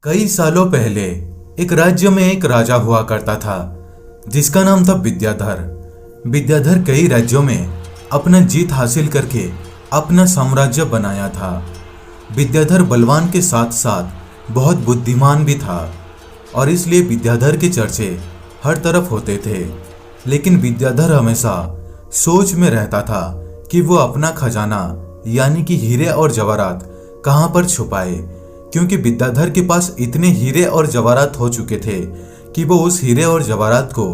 कई सालों पहले एक राज्य में एक राजा हुआ करता था जिसका नाम था विद्याधर। विद्याधर कई राज्यों में अपना जीत हासिल करके अपना साम्राज्य बनाया था। विद्याधर बलवान के साथ साथ बहुत बुद्धिमान भी था और इसलिए विद्याधर के चर्चे हर तरफ होते थे। लेकिन विद्याधर हमेशा सोच में रहता था कि वो अपना खजाना यानी कि हीरे और जवाहरात कहाँ पर छुपाए, क्योंकि विद्याधर के पास इतने हीरे और जवाहरात हो चुके थे कि वो उस हीरे और जवाहरात को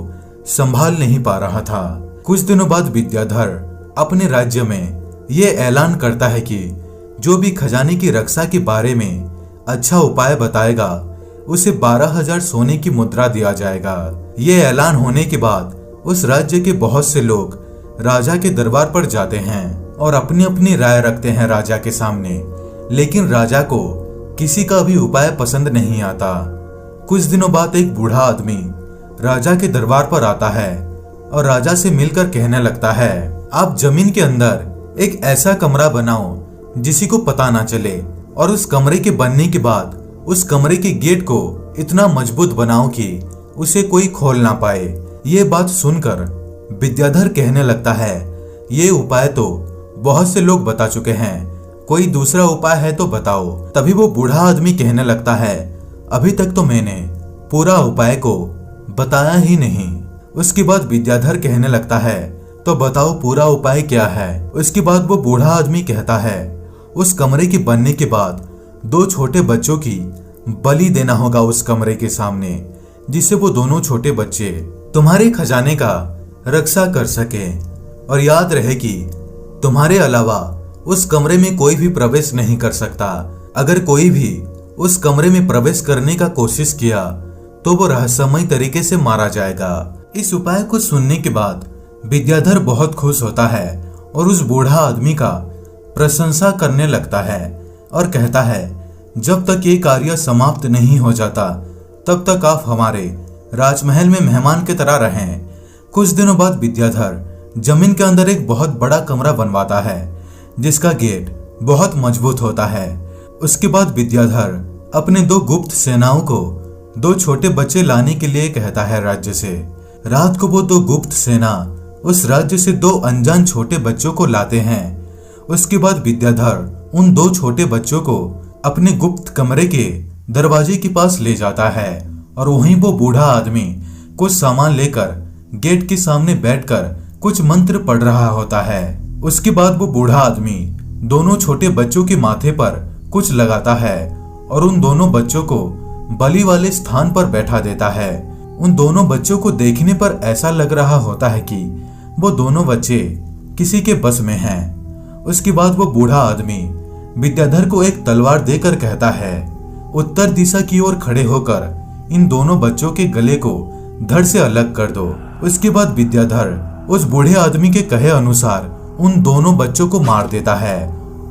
संभाल नहीं पा रहा था। कुछ दिनों बाद विद्याधर अपने राज्य में ये ऐलान करता है कि जो भी खजाने की रक्षा के बारे में अच्छा उपाय बताएगा उसे 12,000 सोने की मुद्रा दिया जाएगा। ये ऐलान होने के बाद उस राज्य के बहुत से लोग राजा के दरबार पर जाते हैं और अपनी अपनी राय रखते हैं राजा के सामने, लेकिन राजा को किसी का भी उपाय पसंद नहीं आता। कुछ दिनों बाद एक बूढ़ा आदमी राजा के दरबार पर आता है और राजा से मिलकर कहने लगता है, आप जमीन के अंदर एक ऐसा कमरा बनाओ जिसी को पता ना चले, और उस कमरे के बनने के बाद उस कमरे के गेट को इतना मजबूत बनाओ कि उसे कोई खोल ना पाए। ये बात सुनकर विद्याधर कहने लगता है, ये उपाय तो बहुत से लोग बता चुके हैं, कोई दूसरा उपाय है तो बताओ। तभी वो बूढ़ा आदमी कहने लगता है, अभी तक तो मैंने पूरा उपाय को बताया ही नहीं। उसके बाद विद्याधर कहने लगता है, तो बताओ पूरा उपाय क्या है। उसके बाद वो बूढ़ा आदमी कहता है, उस कमरे के बनने के बाद 2 छोटे बच्चों की बलि देना होगा उस कमरे के सामने, जिससे वो दोनों छोटे बच्चे तुम्हारे खजाने का रक्षा कर सके। और याद रहे कि तुम्हारे अलावा उस कमरे में कोई भी प्रवेश नहीं कर सकता। अगर कोई भी उस कमरे में प्रवेश करने का कोशिश किया तो वो रहस्यमय तरीके से मारा जाएगा। इस उपाय को सुनने के बाद विद्याधर बहुत खुश होता है और उस बूढ़ा आदमी का प्रशंसा करने लगता है और कहता है, जब तक ये कार्य समाप्त नहीं हो जाता तब तक आप हमारे राजमहल में मेहमान की तरह रहें। कुछ दिनों बाद विद्याधर जमीन के अंदर एक बहुत बड़ा कमरा बनवाता है जिसका गेट बहुत मजबूत होता है। उसके बाद विद्याधर अपने 2 गुप्त सेनाओं को 2 छोटे बच्चे लाने के लिए कहता है राज्य से। रात को वो 2 गुप्त सेना उस राज्य से 2 अनजान छोटे बच्चों को लाते हैं। उसके बाद विद्याधर उन 2 छोटे बच्चों को अपने गुप्त कमरे के दरवाजे के पास ले जाता है और वहीं वो बूढ़ा आदमी कुछ सामान लेकर गेट के सामने बैठकर कुछ मंत्र पढ़ रहा होता है। उसके बाद वो बूढ़ा आदमी दोनों छोटे बच्चों के माथे पर कुछ लगाता है और उन दोनों बच्चों को बलि वाले स्थान पर बैठा देता है। उन दोनों बच्चों को देखने पर ऐसा लग रहा होता है कि वो दोनों बच्चे किसी के बस में हैं। उसके बाद वो बूढ़ा आदमी विद्याधर को एक तलवार देकर कहता है, उत्तर दिशा की ओर खड़े होकर इन दोनों बच्चों के गले को धड़ से अलग कर दो। उसके बाद विद्याधर उस बूढ़े आदमी के कहे अनुसार उन दोनों बच्चों को मार देता है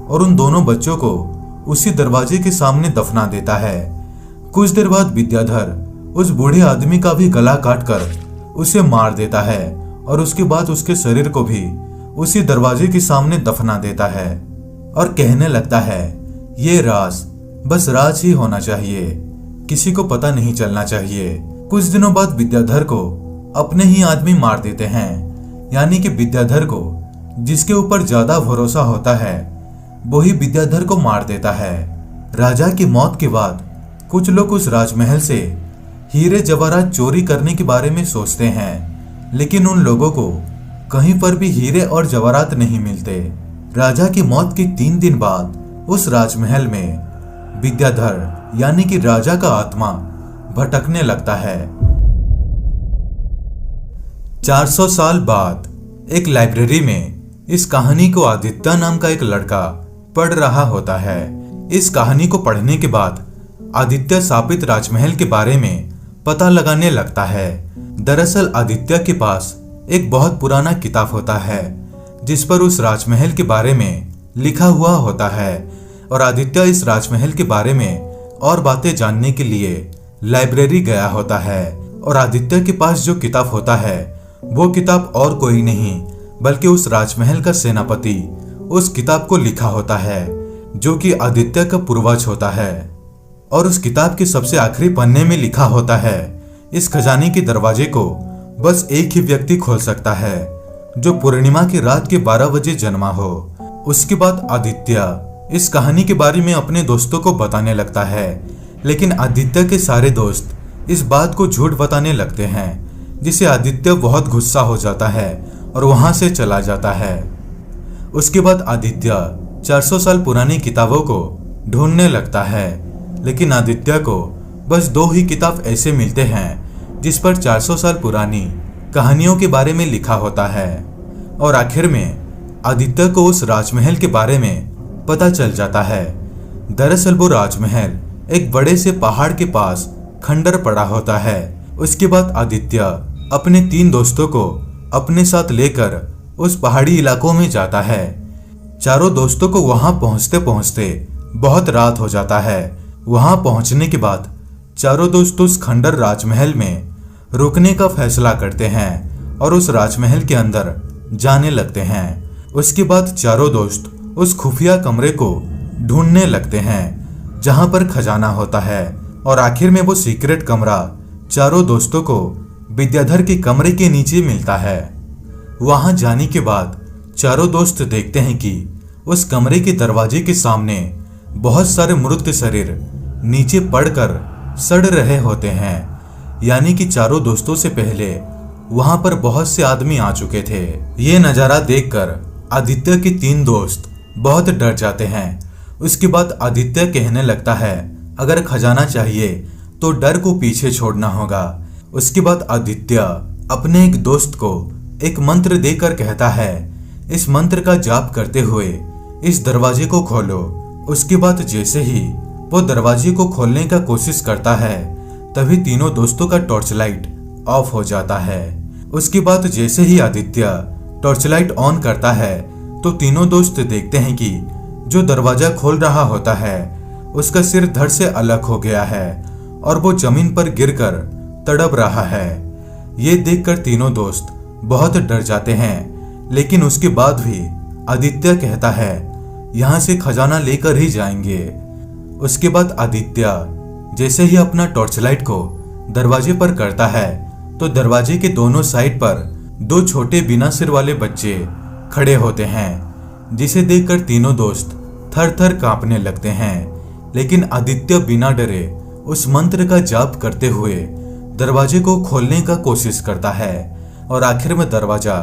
और उन दोनों बच्चों को उसी दरवाजे के सामने दफना देता है। कुछ देर बाद विद्याधर उस बूढ़े आदमी का भी गला काटकर उसे मार देता है और उसके बाद उसके शरीर को भी उसी दरवाजे के सामने दफना देता है और कहने लगता है, ये राज बस राज ही होना चाहिए, किसी को पता नहीं चलना चाहिए। कुछ दिनों बाद विद्याधर को अपने ही आदमी मार देते हैं, यानी कि विद्याधर को जिसके ऊपर ज्यादा भरोसा होता है वही विद्याधर को मार देता है। राजा की मौत के बाद कुछ लोग उस राजमहल से हीरे जवाहरात चोरी करने के बारे में सोचते हैं, लेकिन उन लोगों को कहीं पर भी हीरे और जवाहरात नहीं मिलते। राजा की मौत के 3 दिन बाद उस राजमहल में विद्याधर यानी कि राजा का आत्मा भटकने लगता है। 400 साल बाद एक लाइब्रेरी में इस कहानी को आदित्य नाम का एक लड़का पढ़ रहा होता है। इस कहानी को पढ़ने के बाद आदित्य शापित राजमहल के बारे में पता लगाने लगता है। दरअसल आदित्य के पास एक बहुत पुराना किताब होता है जिस पर उस राजमहल के बारे में लिखा हुआ होता है, और आदित्य इस राजमहल के बारे में और बातें जानने के लिए लाइब्रेरी गया होता है। और आदित्य के पास जो किताब होता है वो किताब और कोई नहीं बल्कि उस राजमहल का सेनापति उस किताब को लिखा होता है, जो कि आदित्य का पूर्वज होता है। और उस किताब के सबसे आखिरी पन्ने में लिखा होता है, इस खजाने के दरवाजे को बस एक ही व्यक्ति खोल सकता है, जो पूर्णिमा की रात के 12 बजे जन्मा हो। उसके बाद आदित्य इस कहानी के बारे में अपने दोस्तों को बताने लगता है, लेकिन आदित्य के सारे दोस्त इस बात को झूठ बताने लगते हैं, जिसे आदित्य बहुत गुस्सा हो जाता है और वहां से चला जाता है। उसके बाद आदित्य 400 साल पुरानी किताबों को ढूंढने लगता है, लेकिन आदित्य को बस 2 ही किताब ऐसे मिलते हैं जिस पर 400 साल पुरानी कहानियों के बारे में लिखा होता है। और आखिर में आदित्य को उस राजमहल के बारे में पता चल जाता है। दरअसल वो राजमहल एक बड़े से पहाड़ के पास खंडर पड़ा होता है। उसके बाद आदित्य अपने 3 दोस्तों को अपने साथ लेकर उस पहाड़ी इलाकों में जाता है। चारों दोस्तों को वहां पहुंचते पहुंचते बहुत रात हो जाता है। वहां पहुंचने के बाद चारों दोस्त उस खंडर राजमहल में रुकने का फैसला करते हैं और उस राजमहल के अंदर जाने लगते हैं। उसके बाद चारों दोस्त उस खुफिया कमरे को ढूंढने लगते हैं जहां पर खजाना होता है। और आखिर में वो सीक्रेट कमरा चारों दोस्तों को विद्याधर के कमरे के नीचे मिलता है। वहां जाने के बाद चारों दोस्त देखते हैं कि उस कमरे के दरवाजे के सामने बहुत सारे मृत शरीर नीचे पड़कर सड़ रहे होते हैं, यानी कि चारों दोस्तों से पहले वहां पर बहुत से आदमी आ चुके थे। ये नजारा देखकर आदित्य के 3 दोस्त बहुत डर जाते हैं। उसके बाद आदित्य कहने लगता है, अगर खजाना चाहिए तो डर को पीछे छोड़ना होगा। उसके बाद आदित्य अपने एक दोस्त को एक मंत्र देकर कहता है, इस मंत्र का जाप करते हुए इस दरवाजे को खोलो। उसके बाद जैसे ही वो दरवाजे को खोलने का कोशिश करता है, तभी तीनों दोस्तों का टॉर्च लाइट ऑफ हो जाता है। उसके बाद जैसे ही आदित्य टॉर्च लाइट ऑन करता है, तो तीनों दोस्त देखते हैं कि जो दरवाजा खोल रहा होता है उसका सिर धड़ से अलग हो गया है और वो जमीन पर गिरकर तड़प रहा है। ये देखकर तीनों दोस्त बहुत डर जाते हैं, लेकिन उसके बाद भी आदित्य कहता है, यहाँ से खजाना लेकर ही जाएंगे। उसके बाद आदित्य जैसे ही अपना टॉर्च लाइट को दरवाजे पर करता है, तो दरवाजे के दोनों साइड पर 2 छोटे बिना सिर वाले बच्चे खड़े होते हैं, जिसे देखकर तीनों दोस्त थर थर कांपने लगते हैं। लेकिन आदित्य बिना डरे उस मंत्र का जाप करते हुए दरवाजे को खोलने का कोशिश करता है और आखिर में दरवाजा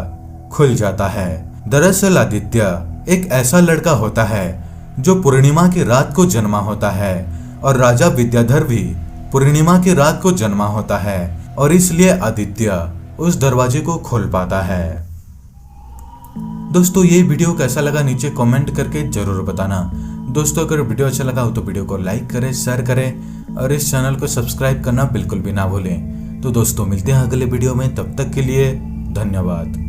खुल जाता है। दरअसल आदित्य एक ऐसा लड़का होता है जो पूर्णिमा की रात को जन्मा होता है, और राजा विद्याधर भी पूर्णिमा की रात को जन्मा होता है, और इसलिए आदित्य उस दरवाजे को खोल पाता है। दोस्तों, ये वीडियो कैसा लगा नीचे कमेंट करके जरूर बताना। दोस्तों, अगर वीडियो अच्छा लगा हो तो वीडियो को लाइक करें, शेयर करें और इस चैनल को सब्सक्राइब करना बिल्कुल भी ना भूलें। तो दोस्तों, मिलते हैं अगले वीडियो में, तब तक के लिए धन्यवाद।